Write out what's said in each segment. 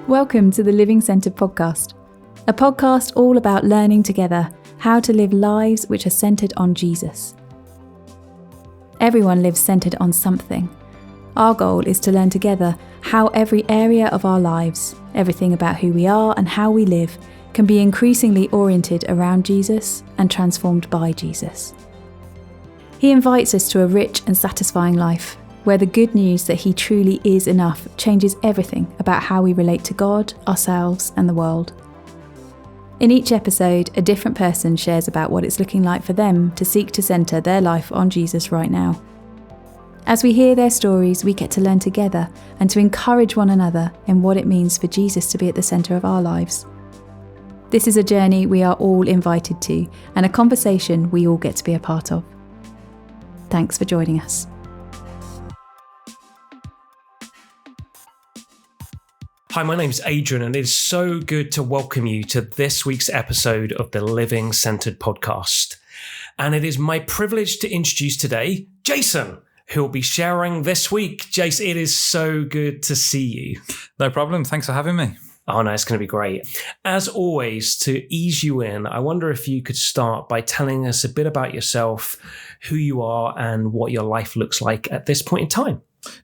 Welcome to the Living Centred podcast, a podcast all about learning together how to live lives which are centred on Jesus. Everyone lives centred on something. Our goal is to learn together how every area of our lives, everything about who we are and how we live, can be increasingly oriented around Jesus and transformed by Jesus. He invites us to a rich and satisfying life, where the good news that he truly is enough changes everything about how we relate to God, ourselves, and the world. In each episode, a different person shares about what it's looking like for them to seek to centre their life on Jesus right now. As we hear their stories, we get to learn together and to encourage one another in what it means for Jesus to be at the centre of our lives. This is a journey we are all invited to, and a conversation we all get to be a part of. Thanks for joining us. Hi, my name's Adrian, and it is so good to welcome you to this week's episode of the Living Centred podcast. And it is my privilege to introduce today Jason, who will be sharing this week. Jace, it is so good to see you. No problem. Thanks for having me. Oh, no, it's going to be great. As always, to ease you in, I wonder if you could start by telling us a bit about yourself, who you are, and what your life looks like at this point in time.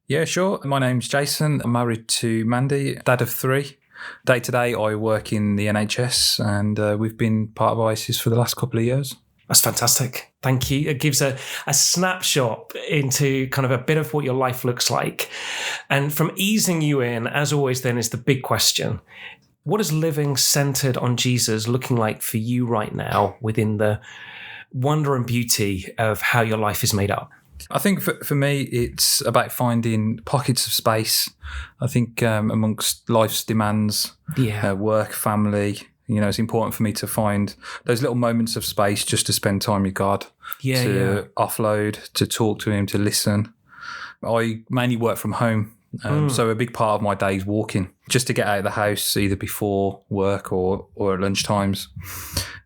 Yeah, sure. My name's Jason. I'm married to Mandy, dad of 3. Day to day, I work in the NHS, and we've been part of ISIS for the last couple of years. That's fantastic. Thank you. It gives a snapshot into kind of a bit of what your life looks like. And from easing you in, as always, then is the big question. What is living centered on Jesus looking like for you right now within the wonder and beauty of how your life is made up? I think for me, it's about finding pockets of space. I think amongst life's demands, work, family, it's important for me to find those little moments of space just to spend time with God, to offload, to talk to him, to listen. I mainly work from home. So a big part of my day is walking, just to get out of the house, either before work or at lunch times.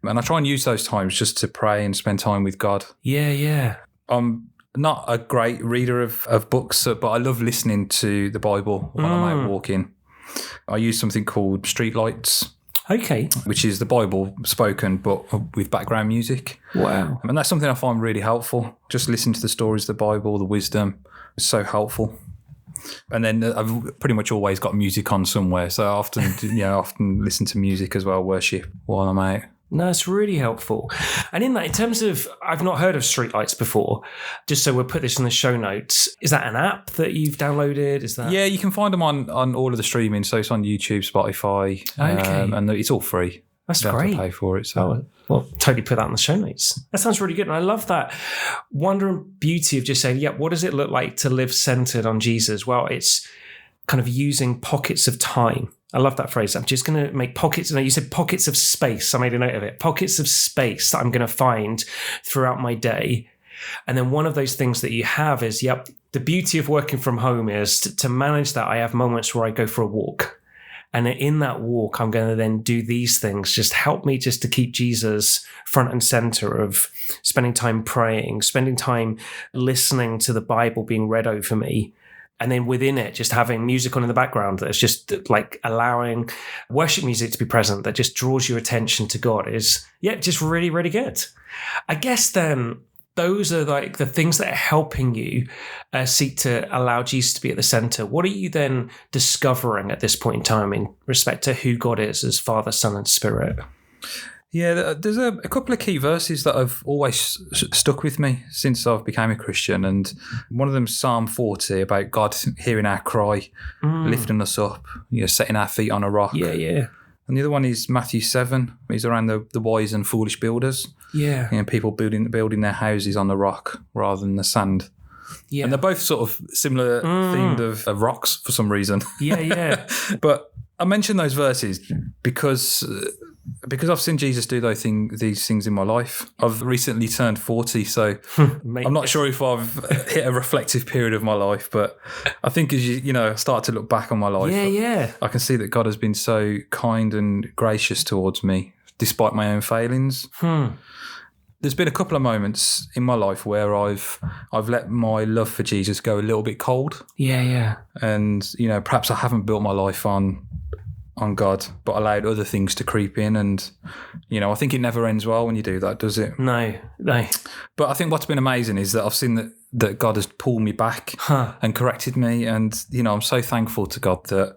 And I try and use those times just to pray and spend time with God. Yeah. I'm not a great reader of books, but I love listening to the Bible when I'm out walking. I use something called streetlights. Okay. Which is the Bible spoken, but with background music. Wow. And that's something I find really helpful. Just listen to the stories of the Bible, the wisdom. It's so helpful. And then I've pretty much always got music on somewhere. So I often listen to music as well, worship while I'm out. No, it's really helpful. And in that, in terms of, I've not heard of streetlights before, just so we'll put this in the show notes. Is that an app that you've downloaded? Is that? Yeah, you can find them on all of the streaming. So it's on YouTube, Spotify, and it's all free. That's you don't great. have to pay for it. So. Well, totally put that in the show notes. That sounds really good. And I love that wonder and beauty of just saying, what does it look like to live centered on Jesus? Well, it's kind of using pockets of time. I love that phrase. I'm just going to make pockets. You said pockets of space. I made a note of it. Pockets of space that I'm going to find throughout my day. And then one of those things that you have is, the beauty of working from home is to manage that. I have moments where I go for a walk. And in that walk, I'm going to then do these things. Just help me just to keep Jesus front and center of spending time praying, spending time listening to the Bible being read over me. And then within it, just having music on in the background that's just like allowing worship music to be present that just draws your attention to God is, just really, really good. I guess then those are like the things that are helping you seek to allow Jesus to be at the center. What are you then discovering at this point in time in respect to who God is as Father, Son, and Spirit? Yeah, there's a couple of key verses that have always stuck with me since I've become a Christian. And one of them is Psalm 40 about God hearing our cry, lifting us up, setting our feet on a rock. Yeah. And the other one is Matthew 7. It's around the wise and foolish builders. Yeah. People building their houses on the rock rather than the sand. Yeah. And they're both sort of similar themed of rocks for some reason. Yeah. But I mention those verses because I've seen Jesus do these things in my life. I've recently turned 40, so I'm not sure if I've hit a reflective period of my life, but I think as you start to look back on my life, I can see that God has been so kind and gracious towards me, despite my own failings. There's been a couple of moments in my life where I've let my love for Jesus go a little bit cold. Yeah. And, perhaps I haven't built my life on on God, but allowed other things to creep in. And, I think it never ends well when you do that, does it? No. But I think what's been amazing is that I've seen that God has pulled me back and corrected me. And, I'm so thankful to God that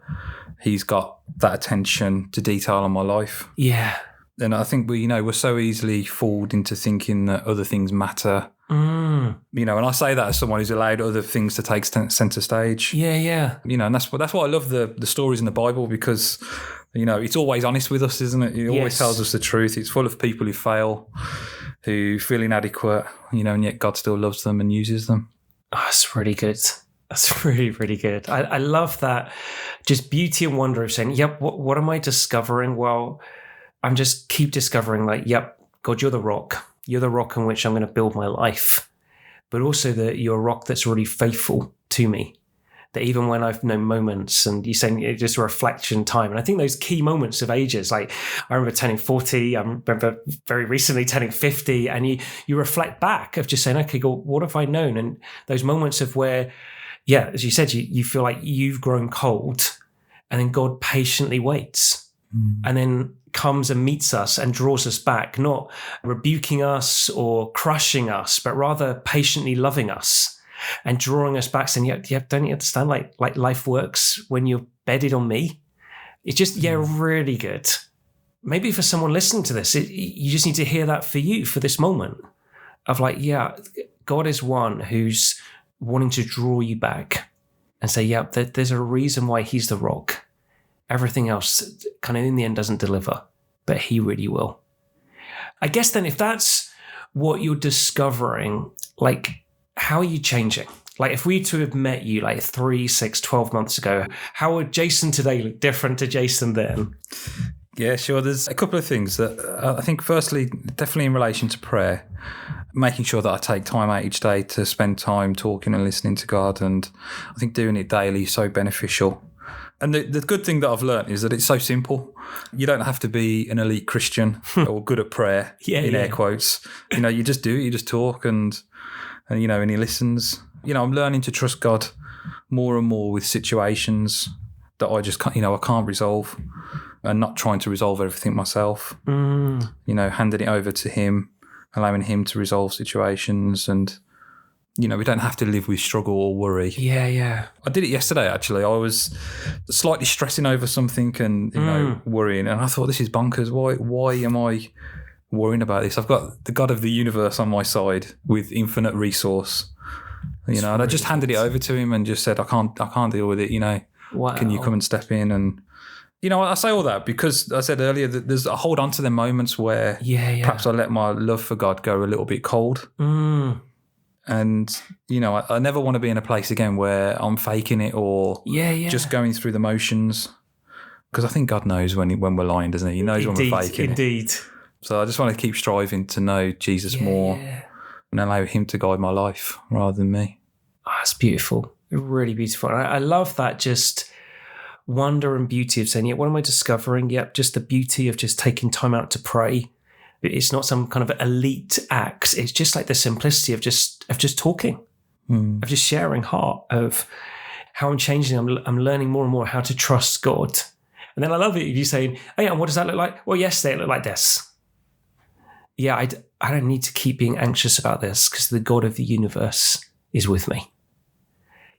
he's got that attention to detail on my life. Yeah. And I think we're so easily fooled into thinking that other things matter. And I say that as someone who's allowed other things to take centre stage. Yeah. And that's why I love the stories in the Bible, because, it's always honest with us, isn't it? It always tells us the truth. It's full of people who fail, who feel inadequate, and yet God still loves them and uses them. Oh, that's really good. That's really, really good. I love that just beauty and wonder of saying, yep, what am I discovering? Well, I'm just keep discovering yep, God, you're the rock. You're the rock on which I'm going to build my life. But also that you're a rock that's really faithful to me. That even when I've known moments, and you're saying it's just a reflection time. And I think those key moments of ages, I remember turning 40, I remember very recently turning 50, and you reflect back of just saying, okay, God, what have I known? And those moments of where, as you said, you feel like you've grown cold, and then God patiently waits. And then comes and meets us and draws us back, not rebuking us or crushing us, but rather patiently loving us and drawing us back, saying, don't you understand? Like life works when you're bedded on me. It's just, really good. Maybe for someone listening to this, you just need to hear that for you, for this moment of God is one who's wanting to draw you back and say, there's a reason why he's the rock. Everything else kind of in the end doesn't deliver, but he really will. I guess then if that's what you're discovering, how are you changing? If we to have met you 3, 6, 12 months ago, how would Jason today look different to Jason then? Yeah, sure. There's a couple of things that I think, firstly, definitely in relation to prayer, making sure that I take time out each day to spend time talking and listening to God. And I think doing it daily is so beneficial. And the good thing that I've learned is that it's so simple. You don't have to be an elite Christian or good at prayer, air quotes. You just do it, you just talk and he listens. I'm learning to trust God more and more with situations that I just can't, I can't resolve, and not trying to resolve everything myself. Handing it over to him, allowing him to resolve situations, and we don't have to live with struggle or worry. Yeah. I did it yesterday, actually. I was slightly stressing over something and, worrying. And I thought, this is bonkers. Why am I worrying about this? I've got the God of the universe on my side with infinite resource. And I just handed it over to him and just said, I can't deal with it. Wow. Can you come and step in? And, I say all that because I said earlier that I hold on to the moments where perhaps I let my love for God go a little bit cold. And, I never want to be in a place again where I'm faking it or just going through the motions. Because I think God knows when we're lying, doesn't he? He knows when we're faking it. Indeed. So I just want to keep striving to know Jesus more and allow him to guide my life rather than me. Oh, that's beautiful. Really beautiful. I love that just wonder and beauty of saying, what am I discovering? Just the beauty of just taking time out to pray. It's not some kind of elite act. It's just the simplicity of just talking, of just sharing heart, of how I'm changing. I'm learning more and more how to trust God. And then I love it. You saying, and what does that look like? Well, yesterday it looked like this. I don't need to keep being anxious about this because the God of the universe is with me.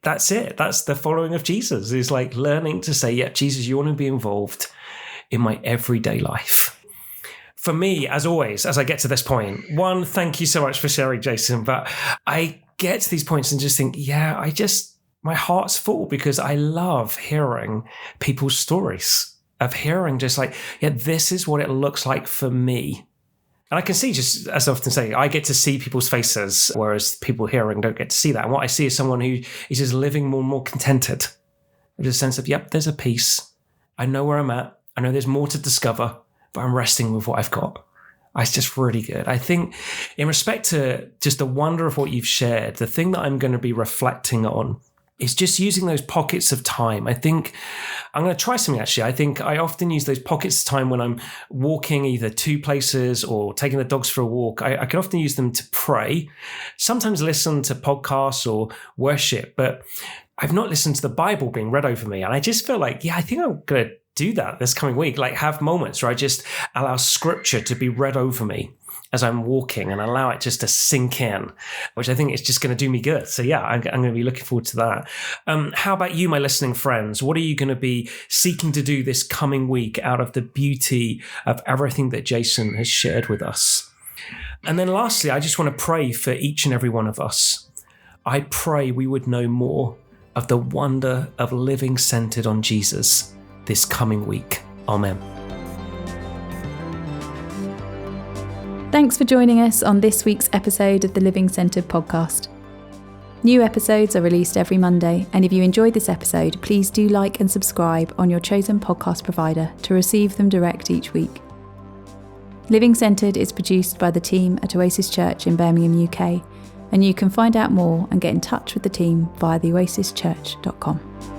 That's it. That's the following of Jesus, is learning to say, Jesus, you want to be involved in my everyday life. For me, as always, as I get to this point, one, thank you so much for sharing, Jason. But I get to these points and just think, my heart's full because I love hearing people's stories, of hearing just this is what it looks like for me. And I can see, just as I often say, I get to see people's faces, whereas people hearing don't get to see that. And what I see is someone who is just living more and more contented. There's a sense of, there's a peace. I know where I'm at. I know there's more to discover. But I'm resting with what I've got. It's just really good. I think in respect to just the wonder of what you've shared, the thing that I'm going to be reflecting on is just using those pockets of time. I think I'm going to try something, actually. I think I often use those pockets of time when I'm walking either to places or taking the dogs for a walk. I can often use them to pray, sometimes listen to podcasts or worship, but I've not listened to the Bible being read over me. And I just feel I think I'm going to do that this coming week. Like, have moments where I just allow scripture to be read over me as I'm walking and allow it just to sink in, which I think is just going to do me good. So yeah, I'm going to be looking forward to that. How about you, my listening friends? What are you going to be seeking to do this coming week out of the beauty of everything that Jason has shared with us? And then lastly, I just want to pray for each and every one of us. I pray we would know more of the wonder of living centered on Jesus this coming week. Amen. Thanks for joining us on this week's episode of the Living Centered podcast. New episodes are released every Monday, and if you enjoyed this episode, please do like and subscribe on your chosen podcast provider to receive them direct each week. Living Centered is produced by the team at Oasis Church in Birmingham, UK, and you can find out more and get in touch with the team via theoasischurch.com.